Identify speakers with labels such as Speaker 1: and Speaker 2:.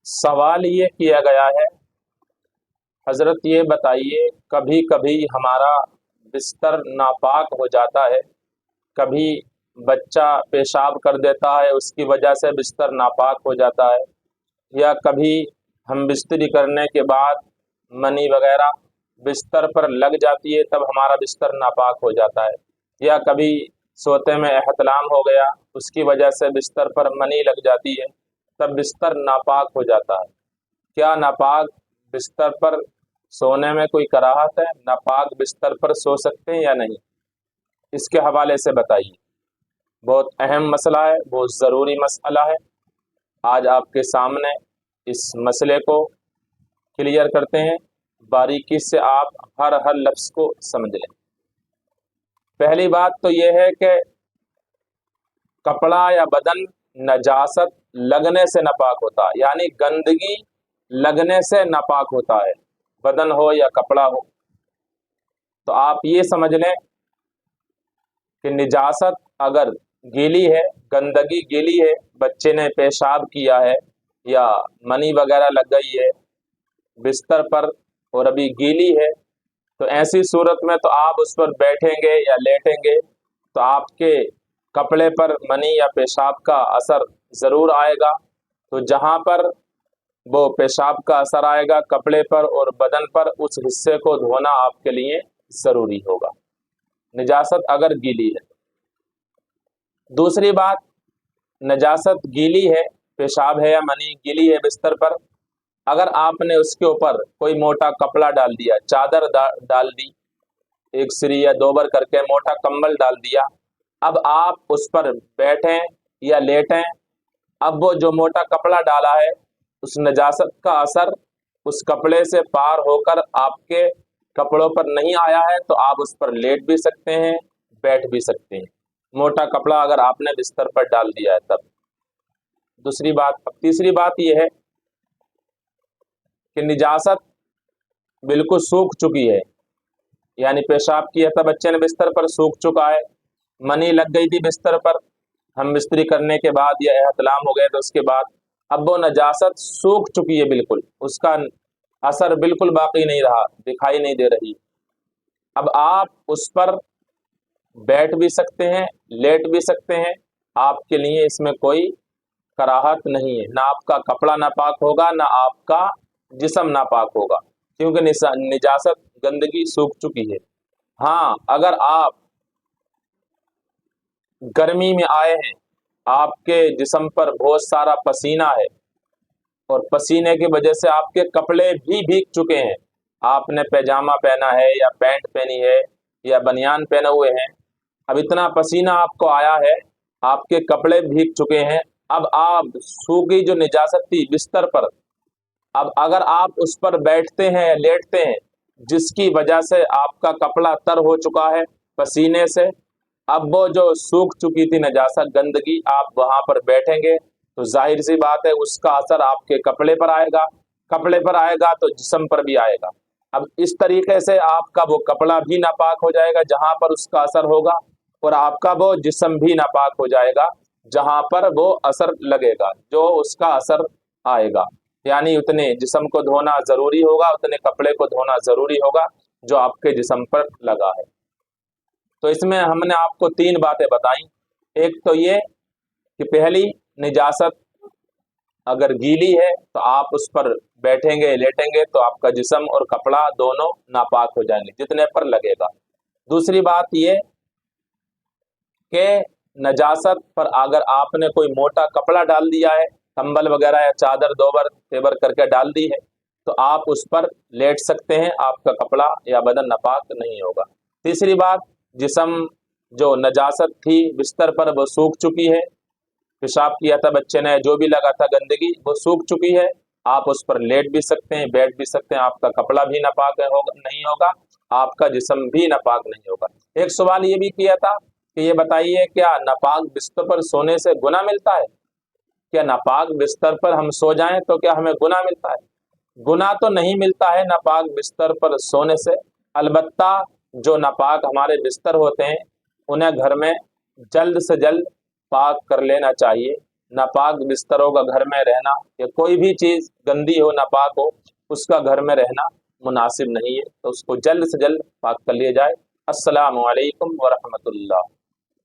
Speaker 1: सवाल ये किया गया है, हजरत ये बताइए, कभी कभी हमारा बिस्तर नापाक हो जाता है, कभी बच्चा पेशाब कर देता है उसकी वजह से बिस्तर नापाक हो जाता है, या कभी हम बिस्तरी करने के बाद मनी वगैरह बिस्तर पर लग जाती है तब हमारा बिस्तर नापाक हो जाता है, या कभी सोते में एहतलाम हो गया उसकी वजह से बिस्तर पर मनी लग जाती है तब बिस्तर नापाक हो जाता है। क्या नापाक बिस्तर पर सोने में कोई कराहत है? नापाक बिस्तर पर सो सकते हैं या नहीं? इसके हवाले से बताइए। बहुत अहम मसला है, बहुत ज़रूरी मसला है। आज आपके सामने इस मसले को क्लियर करते हैं, बारीकी से आप हर लफ्ज़ को समझ लें। पहली बात तो यह है कि कपड़ा या बदन नजासत लगने से नापाक होता है, यानी गंदगी लगने से नापाक होता है, बदन हो या कपड़ा हो। तो आप ये समझ लें कि निजासत अगर गीली है, गंदगी गीली है, बच्चे ने पेशाब किया है या मनी वगैरह लग गई है बिस्तर पर और अभी गीली है, तो ऐसी सूरत में तो आप उस पर बैठेंगे या लेटेंगे तो आपके कपड़े पर मनी या पेशाब का असर ज़रूर आएगा। तो जहाँ पर वो पेशाब का असर आएगा कपड़े पर और बदन पर, उस हिस्से को धोना आपके लिए ज़रूरी होगा, निजासत अगर गीली है। दूसरी बात, नजासत गीली है, पेशाब है या मनी गीली है बिस्तर पर, अगर आपने उसके ऊपर कोई मोटा कपड़ा डाल दिया, चादर डाल दी, एक सिरी या दो बार करके मोटा कंबल डाल दिया, अब आप उस पर बैठें या लेटें, अब वो जो मोटा कपड़ा डाला है उस नजासत का असर उस कपड़े से पार होकर आपके कपड़ों पर नहीं आया है तो आप उस पर लेट भी सकते हैं, बैठ भी सकते हैं, मोटा कपड़ा अगर आपने बिस्तर पर डाल दिया है तब। दूसरी बात, अब तीसरी बात यह है कि निजासत बिल्कुल सूख चुकी है, यानी पेशाब किया था बच्चे ने बिस्तर पर, सूख चुका है, मनी लग गई थी बिस्तर पर, हम बिस्तरी करने के बाद या एहतलाम हो गए तो उसके बाद अब वो नजासत सूख चुकी है, बिल्कुल उसका असर बिल्कुल बाकी नहीं रहा, दिखाई नहीं दे रही। अब आप उस पर बैठ भी सकते हैं, लेट भी सकते हैं, आपके लिए इसमें कोई कराहत नहीं है, ना आपका कपड़ा नापाक होगा ना आपका जिस्म नापाक होगा, क्योंकि निजासत गंदगी सूख चुकी है। हाँ, अगर आप गर्मी में आए हैं, आपके जिस्म पर बहुत सारा पसीना है और पसीने की वजह से आपके कपड़े भी भीग चुके हैं, आपने पैजामा पहना है या पैंट पहनी है या बनियान पहने हुए हैं, अब इतना पसीना आपको आया है, आपके कपड़े भीग चुके हैं, अब आप सूखी जो निजासत थी बिस्तर पर, अब अगर आप उस पर बैठते हैं या लेटते हैं जिसकी वजह से आपका कपड़ा तर हो चुका है पसीने से, अब वो जो सूख चुकी थी नजासत गंदगी, आप वहां पर बैठेंगे तो जाहिर सी बात है उसका असर आपके कपड़े पर आएगा, कपड़े पर आएगा तो जिस्म पर भी आएगा। अब इस तरीके से आपका वो कपड़ा भी नापाक हो जाएगा जहां पर उसका असर होगा, और आपका वो जिस्म भी नापाक हो जाएगा जहां पर वो असर लगेगा, जो उसका असर आएगा। यानी उतने जिस्म को धोना जरूरी होगा, उतने कपड़े को धोना जरूरी होगा जो आपके जिस्म पर लगा है। तो इसमें हमने आपको तीन बातें बताई। एक तो ये कि पहली, निजासत अगर गीली है तो आप उस पर बैठेंगे लेटेंगे तो आपका जिस्म और कपड़ा दोनों नापाक हो जाएंगे जितने पर लगेगा। दूसरी बात ये कि नजासत पर अगर आपने कोई मोटा कपड़ा डाल दिया है, कंबल वगैरह या चादर दोबर तेबर करके डाल दी है, तो आप उस पर लेट सकते हैं, आपका कपड़ा या बदन नापाक नहीं होगा। तीसरी बात, जिस्म जो नजासत थी बिस्तर पर वो सूख चुकी है, पेशाब किया था बच्चे ने, जो भी लगा था गंदगी वो सूख चुकी है, आप उस पर लेट भी सकते हैं, बैठ भी सकते हैं, आपका कपड़ा भी नापाक नहीं होगा, आपका जिस्म भी नापाक नहीं होगा। एक सवाल ये भी किया था कि ये बताइए, क्या नापाक बिस्तर पर सोने से गुनाह मिलता है? क्या नापाक बिस्तर पर हम सो जाएं तो क्या हमें गुनाह मिलता है? गुनाह तो नहीं मिलता है नापाक बिस्तर पर सोने से, अलबत्ता जो नापाक हमारे बिस्तर होते हैं उन्हें घर में जल्द से जल्द पाक कर लेना चाहिए, नापाक बिस्तरों का घर में रहना या कोई भी चीज़ गंदी हो नापाक हो उसका घर में रहना मुनासिब नहीं है, तो उसको जल्द से जल्द पाक कर लिया जाए। अस्सलामु अलैकुम व रहमतुल्लाह।